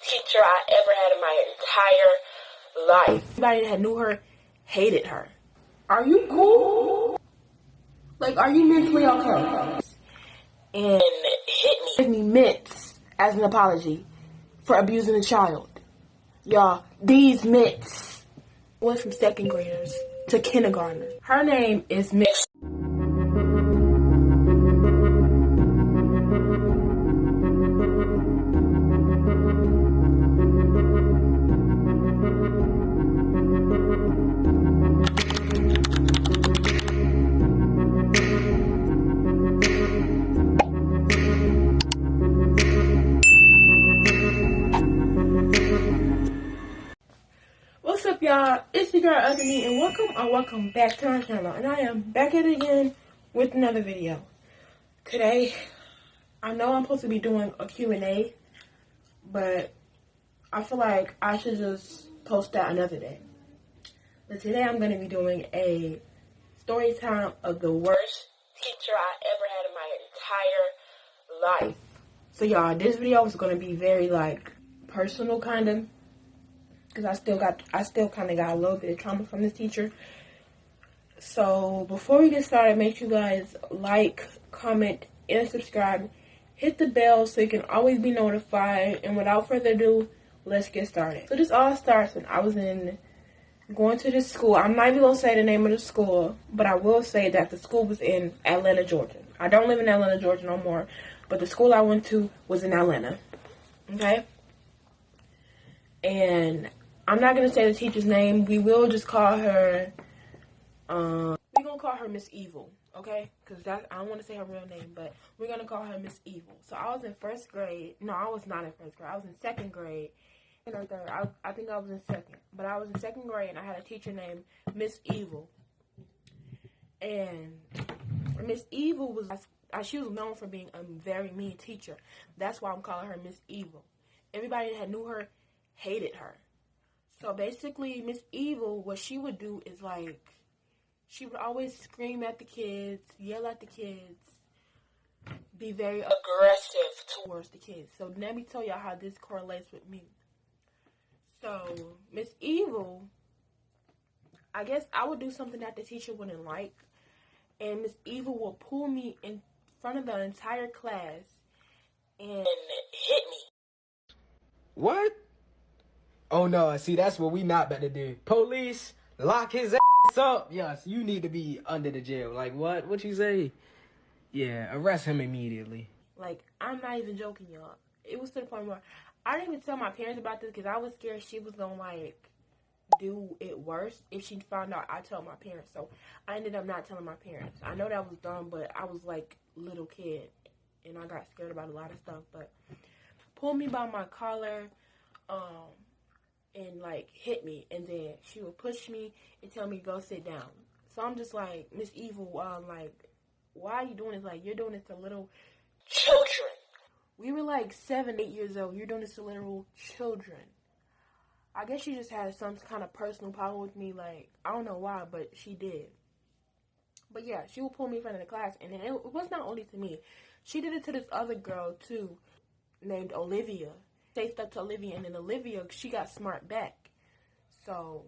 teacher I ever had in my entire life. Everybody that knew her hated her. Are you cool? Like, are you mentally okay? And hit me. Gave me mints as an apology for abusing a child. Y'all, these mints went from second graders to kindergartners. Her name is Miss. What's up, y'all? It's your girl Ugly, and welcome back to our channel. And I am back at it again with another video. Today, I know I'm supposed to be doing a Q&A, but I feel like I should just post that another day. But today I'm going to be doing a story time of the worst teacher I ever had in my entire life. So y'all, this video is going to be very personal kind of, because I still kind of got a little bit of trauma from this teacher. So before we get started, make sure you guys like, comment, and subscribe. Hit the bell so you can always be notified. And without further ado, let's get started. So this all starts when I was going to this school. I'm not even going to say the name of the school, but I will say that the school was in Atlanta, Georgia. I don't live in Atlanta, Georgia no more, but the school I went to was in Atlanta. Okay? And I'm not going to say the teacher's name. We will just call her, we're going to call her Miss Evil, okay? Because I don't want to say her real name, but we're going to call her Miss Evil. So I was in first grade. No, I was not in first grade. I was in second grade. And third. I think I was in second. But I was in second grade, and I had a teacher named Miss Evil. And Miss Evil she was known for being a very mean teacher. That's why I'm calling her Miss Evil. Everybody that knew her hated her. So basically, Miss Evil, what she would do is she would always scream at the kids, yell at the kids, be very aggressive towards the kids. So let me tell y'all how this correlates with me. So Miss Evil, I guess I would do something that the teacher wouldn't like, and Miss Evil will pull me in front of the entire class and hit me. What? Oh no, see, that's what we not about to do. Police, lock his ass up. Yes, you need to be under the jail. Like, what? What you say? Yeah, arrest him immediately. I'm not even joking, y'all. It was to the point where I didn't even tell my parents about this because I was scared she was going to, do it worse if she found out I told my parents. So I ended up not telling my parents. I know that was dumb, but I was little kid, and I got scared about a lot of stuff. But pulled me by my collar, and hit me, and then she would push me and tell me to go sit down. So I'm just like, Miss Evil, why are you doing this? You're doing this to little children. We were 7, 8 years old. You're doing this to little children. I guess she just had some kind of personal problem with me. I don't know why, but she did. But yeah, she would pull me in front of the class, and then it was not only to me. She did it to this other girl too, named Olivia. Say stuff to Olivia, and then Olivia, she got smart back. So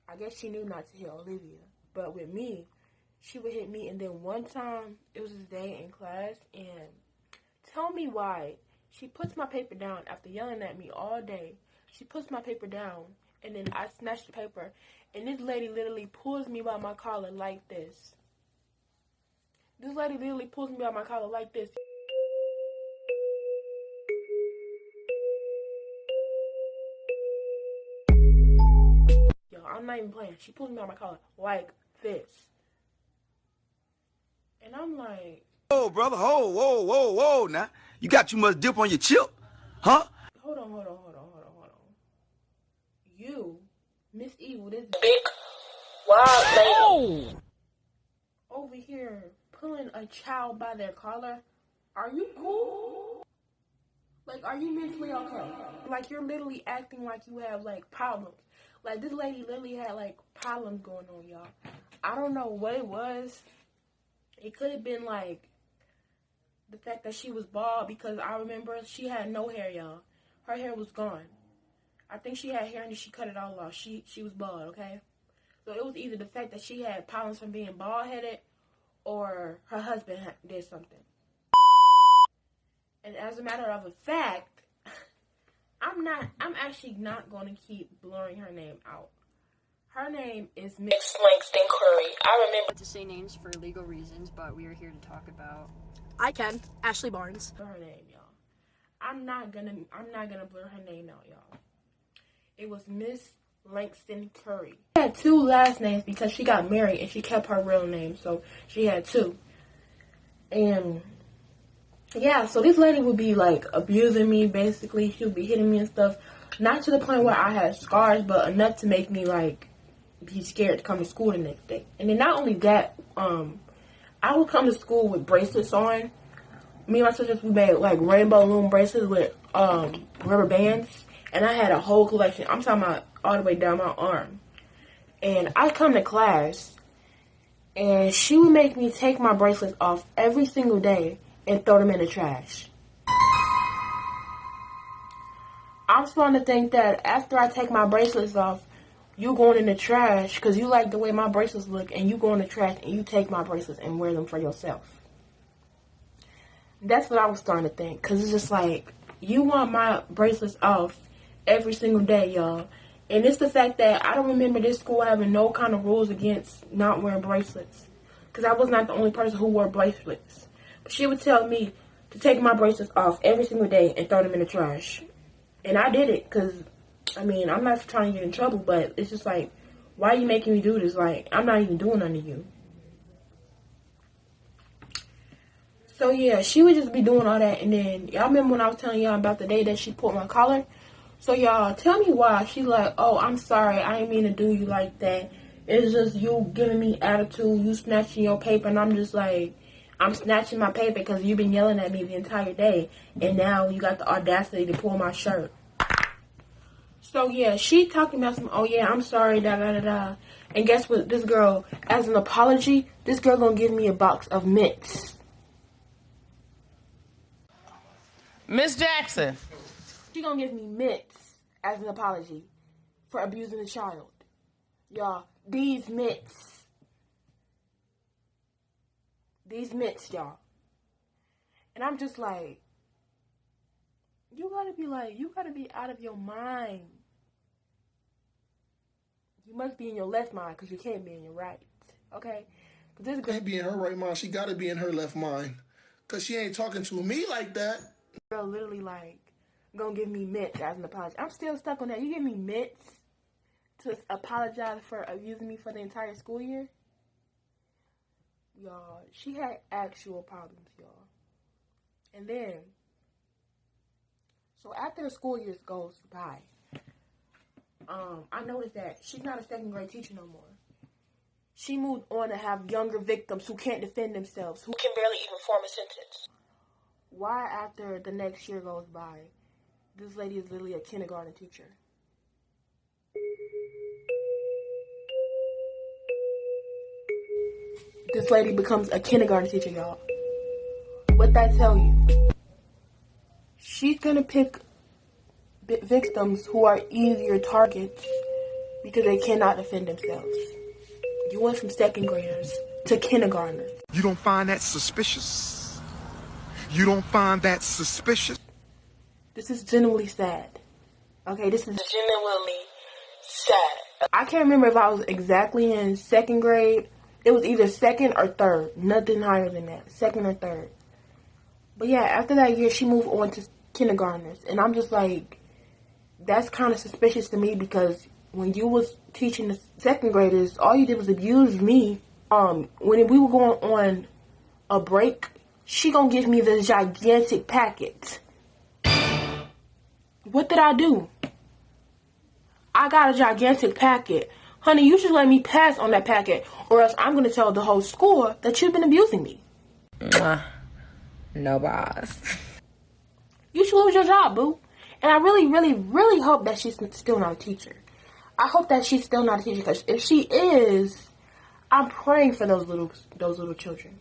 I guess she knew not to hit Olivia. But with me, she would hit me, and then one time, it was this day in class, and tell me why. She puts my paper down after yelling at me all day. She puts my paper down, and then I snatch the paper, and this lady literally pulls me by my collar like this. This lady literally pulls me by my collar like this. Yo, I'm not even playing. She pulls me by my collar like this. And I'm like... Oh, brother, whoa, now. You got too much dip on your chip, huh? Hold on. You, Miss Evil, this big, wild lady, over here pulling a child by their collar. Are you cool? Are you mentally okay? You're literally acting like you have, problems. This lady literally had, problems going on, y'all. I don't know what it was. It could have been, the fact that she was bald, because I remember she had no hair, y'all. her hair was gone. I think she had hair and she cut it all off. She was bald, okay? So it was either the fact that she had problems from being bald-headed or her husband did something. And as a matter of a fact, I'm actually not going to keep blurring her name out. Her name is Miss Langston Curry. I remember To say names for legal reasons, but we are here to talk about. I can. Ashley Barnes. her name, y'all. I'm not gonna blur her name out, y'all. It was Miss Langston Curry. She had two last names because she got married and she kept her real name, so she had two. And yeah, so this lady would be like abusing me, basically. She would be hitting me and stuff. Not to the point where I had scars, but enough to make me like be scared to come to school the next day. And then not only that, I would come to school with bracelets on. Me and my sisters, we made like rainbow loom bracelets with rubber bands. And I had a whole collection. I'm talking about all the way down my arm. And I come to class, and she would make me take my bracelets off every single day and throw them in the trash. I'm starting to think that after I take my bracelets off, you going in the trash because you like the way my bracelets look, and you go in the trash and you take my bracelets and wear them for yourself. That's what I was starting to think, because it's just like, you want my bracelets off every single day, y'all. And it's the fact that I don't remember this school having no kind of rules against not wearing bracelets, because I was not the only person who wore bracelets. But she would tell me to take my bracelets off every single day and throw them in the trash. And I did it, because, I mean, I'm not trying to get in trouble, but it's just like, why are you making me do this? Like, I'm not even doing nothing to you. So, yeah, she would just be doing all that. And then, y'all remember when I was telling y'all about the day that she pulled my collar? So, y'all, tell me why. She's like, oh, I'm sorry. I didn't mean to do you like that. It's just you giving me attitude. You snatching your paper. And I'm just like, I'm snatching my paper because you've been yelling at me the entire day. And now you got the audacity to pull my shirt. So, yeah, she talking about some, oh, yeah, I'm sorry, da-da-da-da. And guess what? This girl, as an apology, this girl gonna give me a box of mints. Miss Jackson. She gonna give me mints as an apology for abusing a child. Y'all, these mints. These mints, y'all. And I'm just like, you gotta be out of your mind. You must be in your left mind because you can't be in your right. Okay? This can't be in her right mind. She gotta be in her left mind. Because she ain't talking to me like that. Girl literally like gonna give me mints as an apology. I'm still stuck on that. You give me mints to apologize for abusing me for the entire school year? Y'all, she had actual problems, y'all. And then, so after the school year goes by, I noticed that she's not a second grade teacher no more. She moved on to have younger victims who can't defend themselves, who can barely even form a sentence. Why, after the next year goes by, this lady is literally a kindergarten teacher? This lady becomes a kindergarten teacher, y'all. What that tell you? She's gonna pick victims who are easier targets because they cannot defend themselves. You went from second graders to kindergartners. You don't find that suspicious? You don't find that suspicious? This is genuinely sad. Okay, this is genuinely sad. I can't remember if I was exactly in second grade. It was either second or third. Nothing higher than that. Second or third. But yeah, after that year, she moved on to kindergartners. And I'm just like, that's kind of suspicious to me because when you was teaching the second graders, all you did was abuse me. When we were going on a break, she gonna give me this gigantic packet. What did I do? I got a gigantic packet. Honey, you should let me pass on that packet, or else I'm gonna tell the whole school that you've been abusing me. No boss. You should lose your job, boo. And I really, really, really hope that she's still not a teacher. I hope that she's still not a teacher, because if she is, I'm praying for those little children.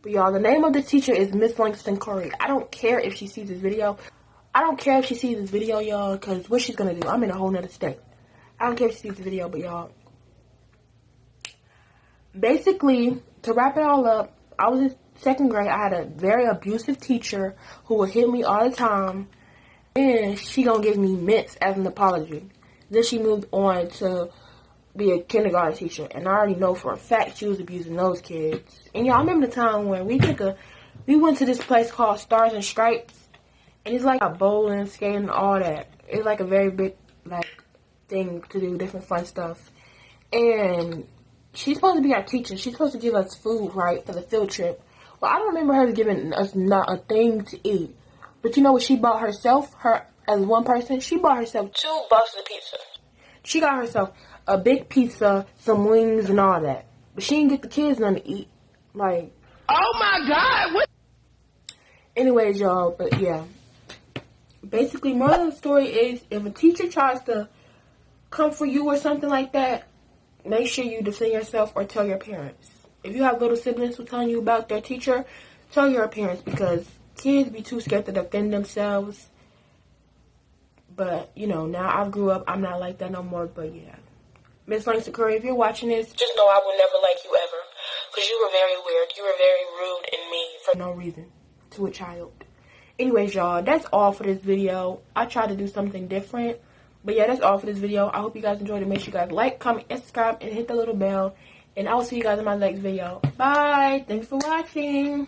But y'all, the name of the teacher is Miss Langston Curry. I don't care if she sees this video. I don't care if she sees this video, y'all, because what she's going to do, I'm in a whole nother state. I don't care if she sees the video, but y'all, basically, to wrap it all up, I was in 2nd grade. I had a very abusive teacher who would hit me all the time, and she gonna give me mints as an apology. Then she moved on to be a kindergarten teacher, and I already know for a fact she was abusing those kids. And y'all, I remember the time when we went to this place called Stars and Stripes, and it's like bowling, skating, all that. It's like a very big thing to do, different fun stuff. And she's supposed to be our teacher. She's supposed to give us food, right, for the field trip. Well, I don't remember her giving us not a thing to eat. But you know what she bought herself? As one person, she bought herself 2 boxes of pizza. She got herself a big pizza, some wings, and all that. But she didn't get the kids none to eat. Like, Oh my God! What? anyways, y'all, but yeah. Basically, moral of the story is, if a teacher tries to come for you or something like that, make sure you defend yourself or tell your parents. If you have little siblings who telling you about their teacher, tell your parents, because kids be too scared to defend themselves. But, you know, now I've grew up, I'm not like that no more, but yeah. Miss Langston Curry, if you're watching this, just know I will never like you ever, because you were very weird. You were very rude and mean for no reason to a child. Anyways, y'all, that's all for this video. I tried to do something different. But yeah, that's all for this video. I hope you guys enjoyed it. Make sure you guys like, comment, and subscribe, and hit the little bell. And I will see you guys in my next video. Bye. Thanks for watching.